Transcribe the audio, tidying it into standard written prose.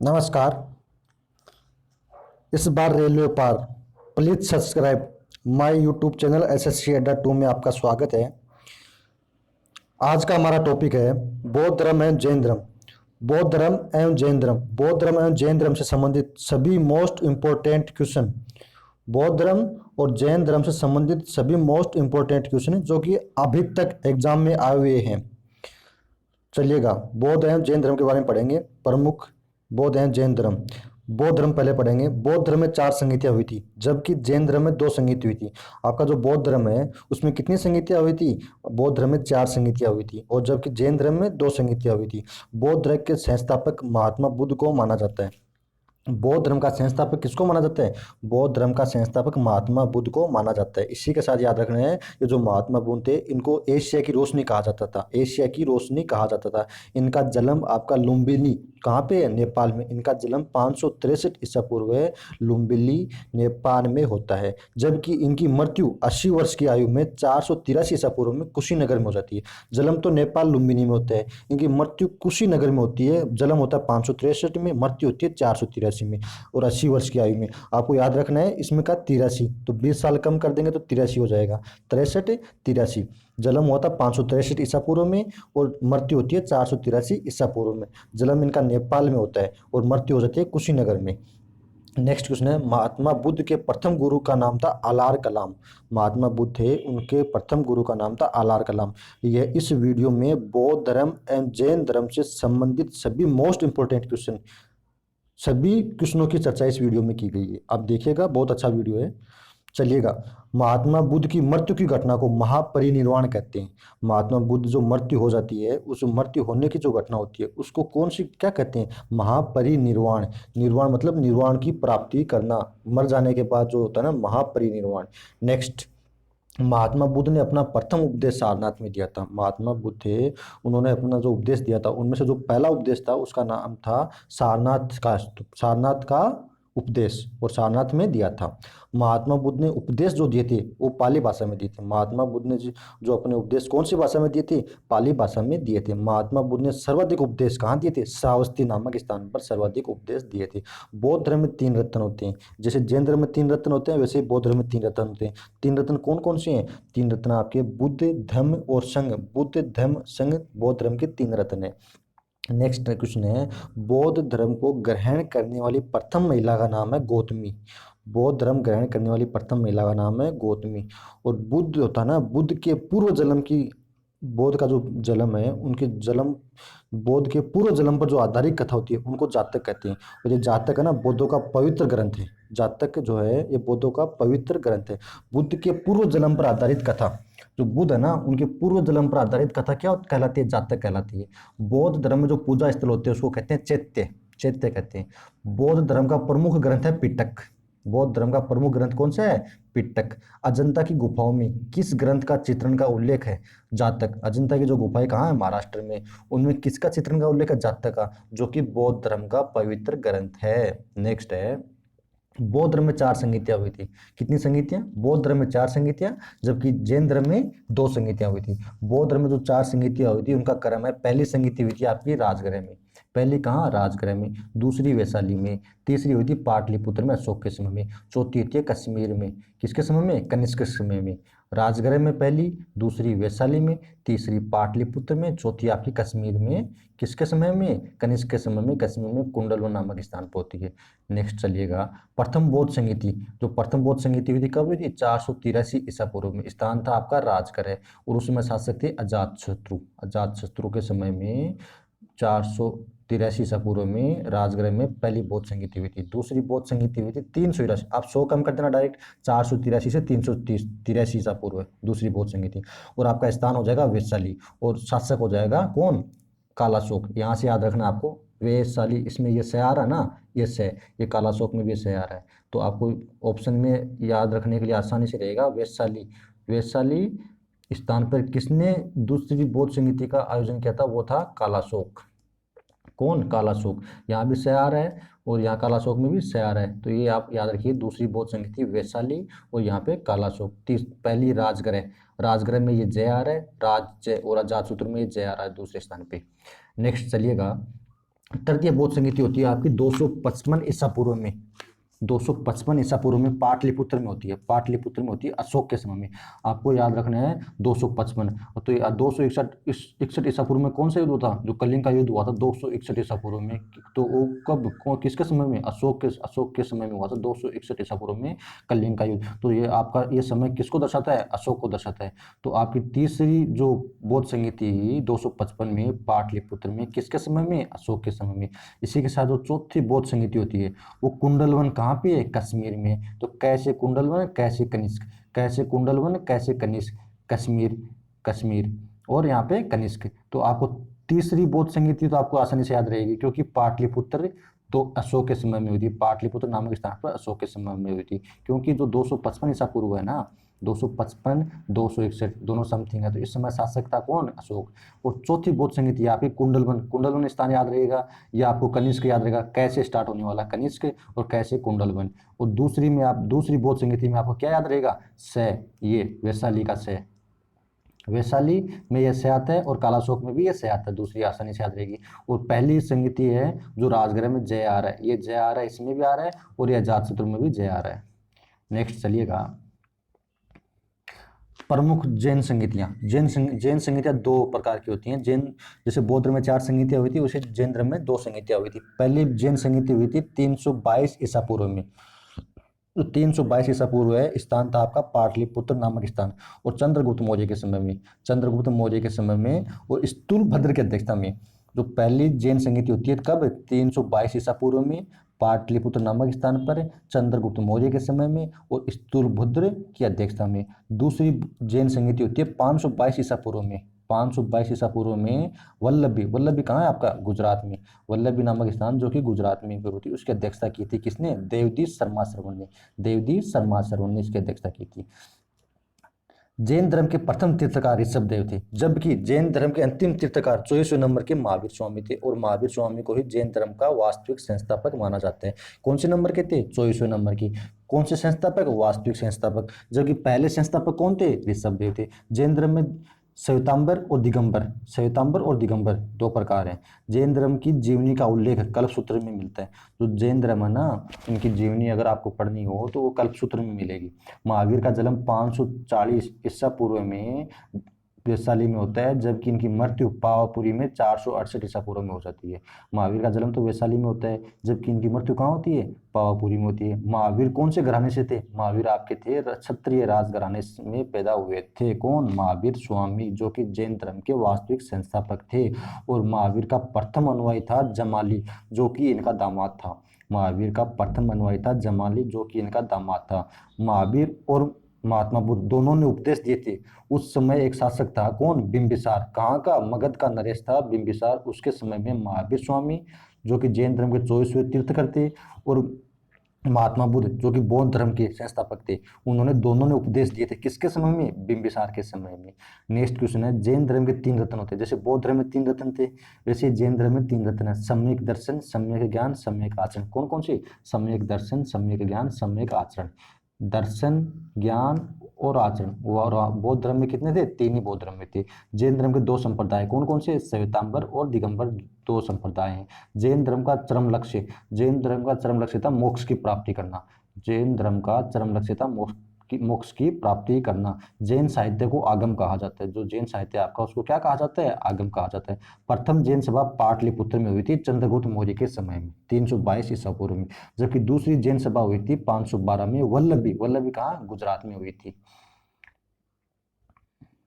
नमस्कार। इस बार रेलवे पार please subscribe my YouTube channel SSC Adda 2 में आपका स्वागत है। आज का हमारा टॉपिक है बौद्ध धर्म एवं जैन धर्म। बौद्ध धर्म एवं जैन धर्म। बौद्ध धर्म एवं जैन धर्म से संबंधित सभी मोस्ट इम्पोर्टेंट क्वेश्चन, बौद्ध धर्म और जैन धर्म से संबंधित सभी मोस्ट इम्पोर्टेंट क्वेश्चन जो कि अभी तक एग्जाम में आए हुए हैं। चलिएगा, बौद्ध एवं जैन धर्म के बारे में पढ़ेंगे। प्रमुख बौद्ध एवं जैन धर्म। बौद्ध धर्म पहले पढ़ेंगे। बौद्ध धर्म में 4 संगीतियां हुई थी, जबकि जैन धर्म में 2 संगीति हुई थी। आपका जो बौद्ध धर्म है उसमें कितनी संगीतियां हुई थी? बौद्ध धर्म में 4 संगीतियां हुई थी, और जबकि जैन धर्म में 2 संगीतियां हुई थी। बौद्ध धर्म के संस्थापक महात्मा बुद्ध को माना जाता है। बौद्ध धर्म का संस्थापक किसको माना जाता है? बौद्ध धर्म का संस्थापक महात्मा बुद्ध को माना जाता है। इसी के साथ याद रखना है, ये जो महात्मा बुद्ध थे इनको एशिया की रोशनी कहा जाता था। एशिया की रोशनी कहा जाता था। इनका जन्म आपका लुम्बिनी, कहाँ पे है? नेपाल में। इनका जन्म 563 ईसा पूर्व है लुम्बिनी नेपाल में होता है। जबकि इनकी मृत्यु 80 वर्ष की आयु में 483 ईसा पूर्व में कुशीनगर में हो जाती है। जन्म तो नेपाल लुम्बिनी में होता है, इनकी मृत्यु कुशीनगर में होती है। जन्म होता है 563 में, मृत्यु होती है 483 में, और 80 वर्ष की आयु में। आपको याद रखना है इसमें का 83, तो 20 साल कम कर देंगे तो 83 हो जाएगा। 63 83। जन्म हुआ था 563 ईसा पूर्व में, और मृत्यु होती है 483 ईसा पूर्व में। जन्म इनका नेपाल में होता है और मृत्यु हो जाती है कुशीनगर में। नेक्स्ट क्वेश्चन है, महात्मा बुद्ध के प्रथम गुरु का नाम था आलार कलाम। महात्मा बुद्ध थे, उनके प्रथम गुरु का नाम था आलार कलाम। यह इस वीडियो में बौद्ध धर्म एवं जैन धर्म से संबंधित सभी मोस्ट इंपोर्टेंट क्वेश्चन, सभी क्वेश्चनों की चर्चा इस वीडियो में की गई है। आप देखिएगा, बहुत अच्छा वीडियो है। चलिएगा, महात्मा बुद्ध की मृत्यु की घटना को महापरिनिर्वाण कहते हैं। महात्मा बुद्ध जो मृत्यु हो जाती है, उस मृत्यु होने की जो घटना होती है उसको कौन सी क्या कहते हैं? महापरिनिर्वाण। निर्वाण मतलब निर्वाण की प्राप्ति करना, मर जाने के बाद जो होता है ना, महापरिनिर्वाण। नेक्स्ट, महात्मा बुद्ध ने अपना प्रथम उपदेश सारनाथ में दिया था। महात्मा बुद्ध थे, उन्होंने अपना जो उपदेश दिया था उनमें से जो पहला उपदेश था उसका नाम था सारनाथ का उपदेश, और सारनाथ में दिया था। महात्मा बुद्ध ने उपदेश जो दिए थे वो पाली भाषा में दिए थे। महात्मा बुद्ध ने जो अपने उपदेश कौन सी भाषा में दिए थे? पाली भाषा में दिए थे। महात्मा बुद्ध ने सर्वाधिक उपदेश कहाँ दिए थे? श्रावस्ती नामक स्थान पर सर्वाधिक उपदेश दिए थे। बौद्ध धर्म में 3 रत्न होते हैं। जैसे जैन धर्म में 3 रत्न होते हैं, वैसे बौद्ध धर्म में 3 रत्न होते हैं। 3 रत्न कौन कौन से हैं? 3 रत्न आपके बुद्ध, धम्म और संघ। बुद्ध, धम्म, संघ बौद्ध धर्म के 3 रत्न है। नेक्स्ट क्वेश्चन है, बौद्ध धर्म को ग्रहण करने वाली प्रथम महिला का नाम है गौतमी। बौद्ध धर्म ग्रहण करने वाली प्रथम महिला का नाम है गौतमी। और बुद्ध होता है ना, बुद्ध के पूर्व जन्म की, बौद्ध का जो जन्म है उनके जन्म, बौद्ध के पूर्व जन्म पर जो आधारित कथा होती है उनको जातक कहते हैं। और ये जातक है ना, बौद्धों का पवित्र ग्रंथ है। जातक जो है ये बौद्धों का पवित्र ग्रंथ है। बुद्ध के पूर्व जन्म पर आधारित कथा, जो बुद्ध है ना उनके पूर्व जन्म पर आधारित कथा क्या कहलाती है? जातक कहलाती है। बौद्ध धर्म में जो पूजा स्थल होते हैं उसको कहते हैं चैत्य। चैत्य कहते हैं। बौद्ध धर्म का प्रमुख ग्रंथ है पिटक। बौद्ध धर्म का प्रमुख ग्रंथ कौन सा है? पिटक। अजंता की गुफाओं में किस ग्रंथ का चित्रण का उल्लेख है? जातक। अजंता की जो गुफाएं कहाँ है? महाराष्ट्र में। उनमें किसका चित्रण का उल्लेख है? जातक का, जो कि बौद्ध धर्म का पवित्र ग्रंथ है। नेक्स्ट है, बौद्ध धर्म में 4 संगीतियां हुई थी। कितनी संगीतियां? बौद्ध धर्म में 4 संगीतियां, जबकि जैन धर्म में 2 संगीतियां हुई थी। बौद्ध धर्म में जो 4 संगीतियां हुई थी उनका क्रम है, पहली संगीति हुई थी आपकी राजगृह में। पहली कहाँ? राजगृह में। दूसरी वैशाली में। तीसरी हुई थी पाटलिपुत्र में अशोक के समय में। चौथी हुई थी कश्मीर में। किसके समय में? कनिष्क के समय में। राजगृह में पहली, दूसरी वैशाली में, तीसरी पाटलिपुत्र में, चौथी आपकी कश्मीर में। किसके समय में? कनिष्क के समय में। कश्मीर में कुंडलो नामक स्थान पर होती है। नेक्स्ट चलिएगा, प्रथम बौद्ध संगीति। जो प्रथम बौद्ध संगीति हुई थी कब हुई थी? 483 ईसा पूर्व में। स्थान था आपका राजगृह, और उसमें शासक थे अजातशत्रु। अजातशत्रु के समय में 483 ईसा पूर्व में राजगृह में पहली बौद्ध संगीति हुई थी। दूसरी बौद्ध संगीति हुई थी 383, आप 100 कम कर देना डायरेक्ट, 483 से 383 ईसा पूर्व दूसरी बौद्ध संगीति। और आपका स्थान हो जाएगा वैशाली, और शासक हो जाएगा कौन? कालाशोक। यहाँ से याद रखना आपको, वैशाली, इसमें ये से आ रहा है ना, ये से, ये कालाशोक में भी से आ रहा है, तो आपको ऑप्शन में याद रखने के लिए आसानी से रहेगा वैशाली। वैशाली स्थान पर किसने दूसरी बौद्ध संगीति का आयोजन किया था? वो था कालाशोक। कौन? कालाशोक। यहाँ भी से आ रहा है और यहाँ कालाशोक में भी से आ रहा है, तो ये आप याद रखिए, दूसरी बौद्ध संगीति वैशाली और यहाँ पे कालाशोक। पहली राजगृह, राजगृह में ये जय आ रहा है, राज जय, और अजातशत्रु में ये जय आ रहा है दूसरे स्थान पे। नेक्स्ट चलिएगा, तृतीय बौद्ध संगीति होती है आपकी 255 ईसा पूर्व में। 255 ईसा पूर्व में पाटलिपुत्र में होती है, पाटलिपुत्र में होती है अशोक के समय में। आपको याद रखना है 255। तो 261 ईसा पूर्व में कौन सा युद्ध हुआ था? जो कलिंग का युद्ध हुआ था 261 ईसा पूर्व में। तो वो कब किसके समय में? अशोक के समय में हुआ था 261 ईसा पूर्व में कलिंग का युद्ध। तो ये आपका ये समय किसको दर्शाता है? अशोक को दर्शाता है। तो आपकी तीसरी जो बौद्ध संगीति 255 में पाटलिपुत्र में, किसके समय में? अशोक के समय में। इसी के साथ जो चौथी बौद्ध संगीति होती है वो कुंडलवन कहाँ पे है? कश्मीर में। तो कैसे कुंडलवन, कैसे कनिष्क, कैसे कुंडलवन, कैसे कनिष्क, कश्मीर, कश्मीर और यहाँ पे कनिष्क। तो आपको तीसरी बौद्ध संगीति तो आपको आसानी से याद रहेगी, क्योंकि पाटलिपुत्र तो अशोक के समय में हुई थी, पाटलिपुत्र नामक स्थान पर अशोक के समय में हुई थी। क्योंकि जो 255 ईसा पूर्व है ना, 255 261 दोनों समथिंग है, तो इस समय शासक था कौन? अशोक। और चौथी बौद्ध संगीति यहाँ पे कुंडलवन, कुंडलवन स्थान याद रहेगा, या आपको कनिष्क याद रहेगा, कैसे स्टार्ट होने वाला कनिष्क और कैसे कुंडलवन। और दूसरी में आप दूसरी बौद्ध संगीति में आपको क्या याद रहेगा? स, ये वैशाली का स, वैशाली में यह से आता है और कालाशोक में भी यह से आता है, दूसरी आसानी से याद रहेगी। और पहली संगीति है जो राजगृह में जय आ रहा है, ये जय आ रहा है, इसमें भी आ रहा है और यह अजातशत्रु में भी जय आ रहा है। नेक्स्ट चलिएगा, प्रमुख जैन संगीतियाँ। जैन संगीतियाँ दो प्रकार की होती हैं। जैन जैसे बौद्ध धर्म में 4 संगीतियाँ हुई थी, उसे जैन धर्म में 2 संगीतियाँ हुई थी। पहली जैन संगीति हुई थी 322 ईसा पूर्व में। तो 322 ईसा पूर्व है, स्थान था आपका पाटलिपुत्र नामक स्थान। और चंद्रगुप्त मौर्य के समय में, चंद्रगुप्त मौर्य के समय में और स्थूलभद्र की अध्यक्षता में जो पहली जैन संगीति होती है, कब? 322 ईसा पूर्व में पाटलिपुत्र नामक स्थान पर चंद्रगुप्त मौर्य के समय में और स्थूलभद्र की अध्यक्षता में। दूसरी जैन संगीति होती है 522 ईसा पूर्व में, 522 ईसा पूर्व में वल्लभी, वल्लभी कहाँ है आपका? गुजरात में। वल्लभी नामक स्थान जो कि गुजरात में होती है, उसकी अध्यक्षता की थी किसने? देवदीप शर्मा श्रवण ने, देवदीप शर्मा श्रवण ने इसकी अध्यक्षता की थी। जैन धर्म के प्रथम तीर्थकार ऋषभदेव थे, जबकि जैन धर्म के अंतिम तीर्थकार 24वें नंबर के महावीर स्वामी थे। और महावीर स्वामी को ही जैन धर्म का वास्तविक संस्थापक माना जाता है। कौन से नंबर के थे? 24वें नंबर की। कौन से संस्थापक? वास्तविक संस्थापक। जबकि पहले संस्थापक कौन थे? ऋषभदेव थे। जैन धर्म में श्वेतांबर और दिगंबर, श्वेतांबर और दिगंबर 2 प्रकार हैं। जैन धर्म की जीवनी का उल्लेख कल्पसूत्र में मिलता है। जो जैन धर्म है ना, इनकी जीवनी अगर आपको पढ़नी हो तो वो कल्पसूत्र में मिलेगी। महावीर का जन्म 540 ईसा पूर्व में वैशाली में होता है, जबकि इनकी मृत्यु पावापुरी में 468 ईसा पूर्व में हो जाती है। महावीर का जन्म तो वैशाली में होता है, जबकि इनकी मृत्यु कहाँ होती है? पावापुरी में होती है। महावीर कौन से घराने से थे? महावीर आपके थे क्षत्रिय राजघराने में पैदा हुए थे। कौन? महावीर स्वामी, जो कि जैन धर्म के वास्तविक संस्थापक थे। और महावीर का प्रथम अनुयायी था जमाली, जो कि इनका दामाद था। महावीर का प्रथम अनुयायी था जमाली, जो कि इनका दामाद था। महावीर और महात्मा बुद्ध दोनों ने उपदेश दिए थे। उस समय एक शासक था कौन? बिंबिसार। कहाँ का? मगध का नरेश था बिंबिसार। उसके समय में महावीर स्वामी, जो कि जैन धर्म के 24वें तीर्थकर थे, और महात्मा बुद्ध, जो कि बौद्ध धर्म के संस्थापक थे, उन्होंने दोनों ने उपदेश दिए थे। किसके समय में? बिंबिसार के समय में। नेक्स्ट क्वेश्चन है, जैन धर्म के 3 रत्न होते हैं। जैसे बौद्ध धर्म में 3 रत्न थे, वैसे जैन धर्म में 3 रत्न है। सम्यक दर्शन, सम्यक ज्ञान, सम्यक आचरण। कौन कौन से? सम्यक दर्शन, सम्यक ज्ञान, सम्यक आचरण। दर्शन, ज्ञान और आचरण। और बौद्ध धर्म में कितने थे? 3 ही बौद्ध धर्म में थे। जैन धर्म के 2 संप्रदाय कौन कौन से? श्वेतांबर और दिगंबर 2 संप्रदाय हैं। जैन धर्म का चरम लक्ष्य, जैन धर्म का चरम लक्ष्य था मोक्ष की प्राप्ति करना। जैन धर्म का चरम लक्ष्य था मोक्ष की प्राप्ति करना। जैन साहित्य को आगम कहा जाता है। जो जैन साहित्य आपका, उसको क्या कहा जाता है? आगम कहा जाता है। प्रथम जैन सभा पाटलिपुत्र में हुई थी चंद्रगुप्त मौर्य के समय में 322 ईसा पूर्व में। जबकि दूसरी जैन सभा हुई थी 512 में वल्लभी, वल्लभी कहाँ? गुजरात में हुई थी।